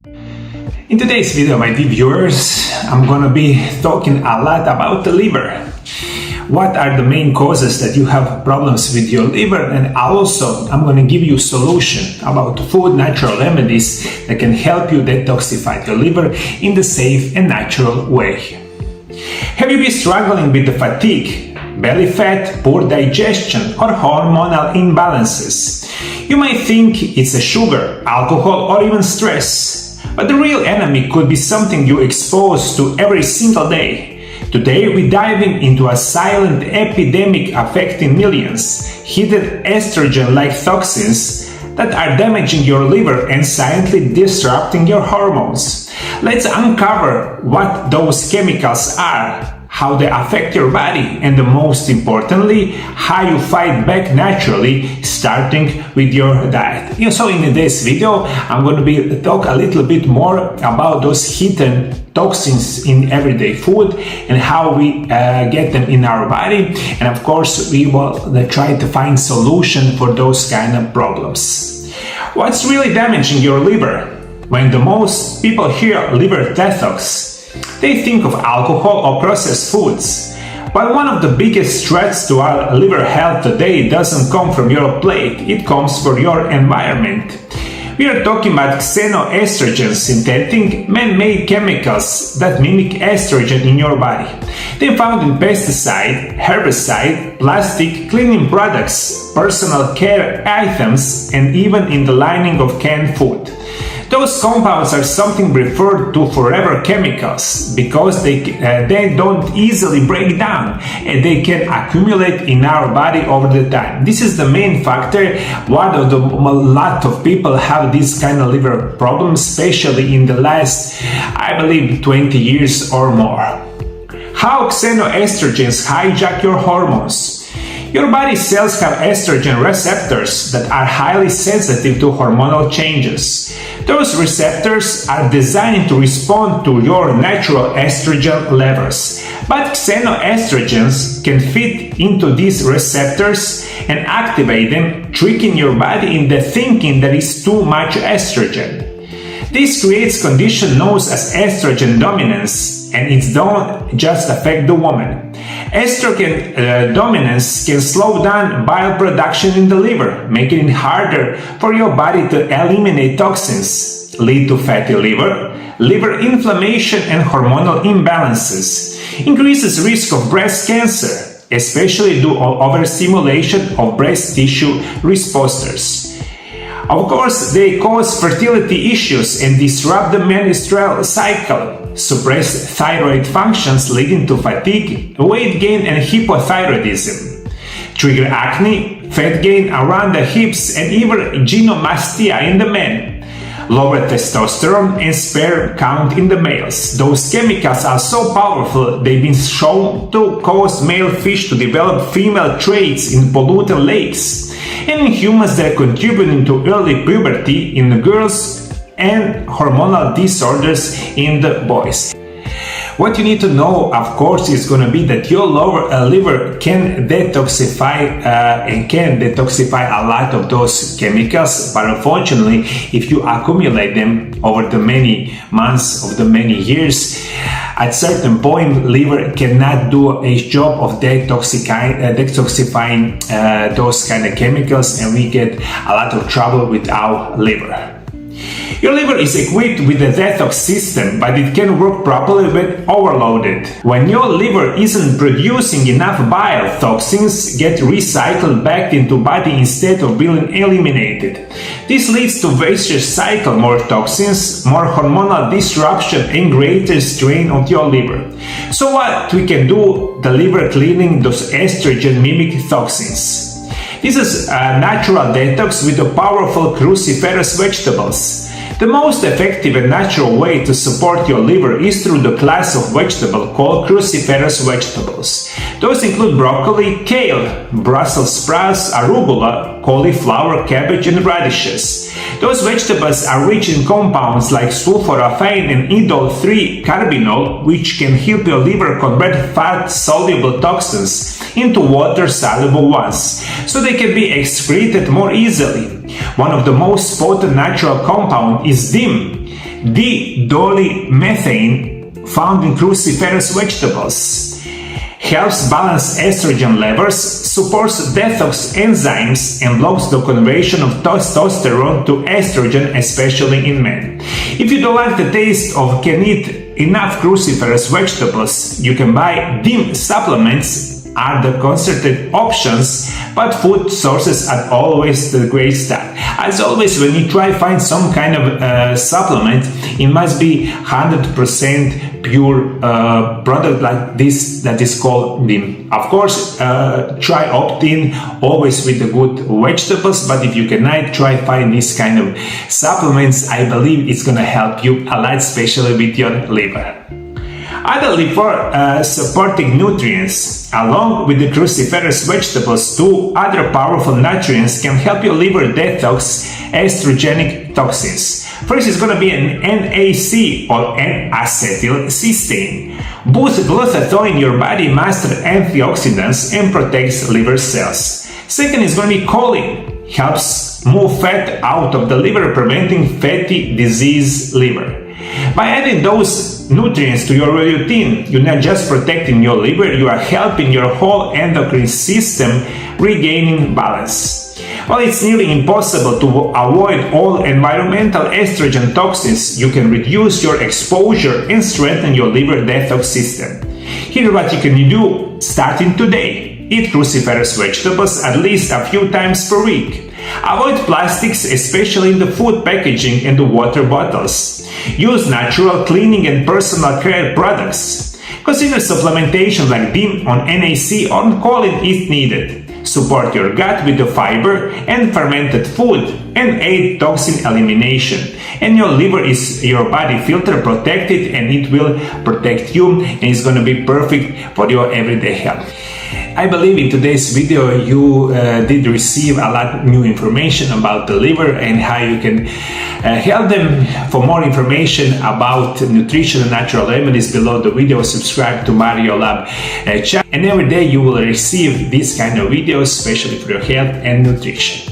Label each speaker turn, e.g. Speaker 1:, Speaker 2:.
Speaker 1: In today's video, my dear viewers, I'm gonna be talking a lot about the liver. What are the main causes that you have problems with your liver, and also I'm gonna give you a solution about food, natural remedies that can help you detoxify your liver in the safe and natural way. Have you been struggling with the fatigue, belly fat, poor digestion, or hormonal imbalances? You might think it's a sugar, alcohol, or even stress. But the real enemy could be something you expose to every single day. Today we're diving into a silent epidemic affecting millions, hidden estrogen-like toxins that are damaging your liver and silently disrupting your hormones. Let's uncover what those chemicals are, how they affect your body, and most importantly, how you fight back naturally, starting with your diet. So in this video, I'm going to talk a little bit more about those hidden toxins in everyday food and how we get them in our body. And of course, we will try to find solution for those kind of problems. What's really damaging your liver? When the most people hear liver detox, they think of alcohol or processed foods. But one of the biggest threats to our liver health today doesn't come from your plate, it comes from your environment. We are talking about xenoestrogens, synthetic man-made chemicals that mimic estrogen in your body. They're found in pesticide, herbicide, plastic, cleaning products, personal care items, and even in the lining of canned food. Those compounds are something referred to forever chemicals because they don't easily break down and they can accumulate in our body over the time. This is the main factor. A lot of people have this kind of liver problems, especially in the last, I believe, 20 years or more. How xenoestrogens hijack your hormones? Your body cells have estrogen receptors that are highly sensitive to hormonal changes. Those receptors are designed to respond to your natural estrogen levels, but xenoestrogens can fit into these receptors and activate them, tricking your body into thinking that it's too much estrogen. This creates a condition known as estrogen dominance, and it don't just affect the woman. Estrogen dominance can slow down bile production in the liver, making it harder for your body to eliminate toxins, lead to fatty liver, liver inflammation and hormonal imbalances, increases risk of breast cancer, especially due to overstimulation of breast tissue receptors. Of course, they cause fertility issues and disrupt the menstrual cycle, suppress thyroid functions leading to fatigue, weight gain and hypothyroidism, trigger acne, fat gain around the hips and even gynecomastia in the men, lower testosterone and sperm count in the males. Those chemicals are so powerful they've been shown to cause male fish to develop female traits in polluted lakes, and in humans they're contributing to early puberty in the girls and hormonal disorders in the boys. What you need to know, of course, is going to be that your liver can detoxify a lot of those chemicals, but unfortunately, if you accumulate them over the many months, of the many years, at certain point, liver cannot do a job of detoxifying those kind of chemicals, and we get a lot of trouble with our liver. Your liver is equipped with a detox system, but it can work properly when overloaded. When your liver isn't producing enough bile, toxins get recycled back into body instead of being eliminated. This leads to vicious cycle, more toxins, more hormonal disruption and greater strain on your liver. So what we can do, the liver cleaning those estrogen mimic toxins. This is a natural detox with the powerful cruciferous vegetables. The most effective and natural way to support your liver is through the class of vegetable called cruciferous vegetables. Those include broccoli, kale, Brussels sprouts, arugula, cauliflower, cabbage, and radishes. Those vegetables are rich in compounds like sulforaphane and indole-3 carbinol, which can help your liver convert fat-soluble toxins into water-soluble ones, so they can be excreted more easily. One of the most potent natural compounds is DIM. D-dolymethane, found in cruciferous vegetables, helps balance estrogen levels, supports detox enzymes, and blocks the conversion of testosterone to estrogen, especially in men. If you don't like the taste or can eat enough cruciferous vegetables, you can buy DIM supplements are the concerted options, but food sources are always the great start. As always, when you try find some kind of supplement, it must be 100% pure product like this that is called DIM. Of course, try opt-in always with the good vegetables, but if you cannot, try find this kind of supplements. I believe it's gonna help you a lot, especially with your liver. Other liver supporting nutrients, along with the cruciferous vegetables, two other powerful nutrients can help your liver detox estrogenic toxins. First is going to be an NAC or N-acetylcysteine. Boosts glutathione in your body, master antioxidants, and protects liver cells. Second is going to be choline. Helps move fat out of the liver, preventing fatty disease liver. By adding those nutrients to your routine, you're not just protecting your liver, you are helping your whole endocrine system regaining balance. While it's nearly impossible to avoid all environmental estrogen toxins, you can reduce your exposure and strengthen your liver detox system. Here's what you can do starting today. Eat cruciferous vegetables at least a few times per week. Avoid plastics, especially in the food packaging and the water bottles. Use natural cleaning and personal care products. Consider supplementation like DIM on NAC or choline if needed. Support your gut with the fiber and fermented food and aid toxin elimination. And your liver is your body filter protected, and it will protect you, and it's going to be perfect for your everyday health. I believe in today's video you did receive a lot of new information about the liver and how you can help them. For more information about nutrition and natural remedies, below the video subscribe to MarioLab channel, and every day you will receive this kind of videos, especially for your health and nutrition.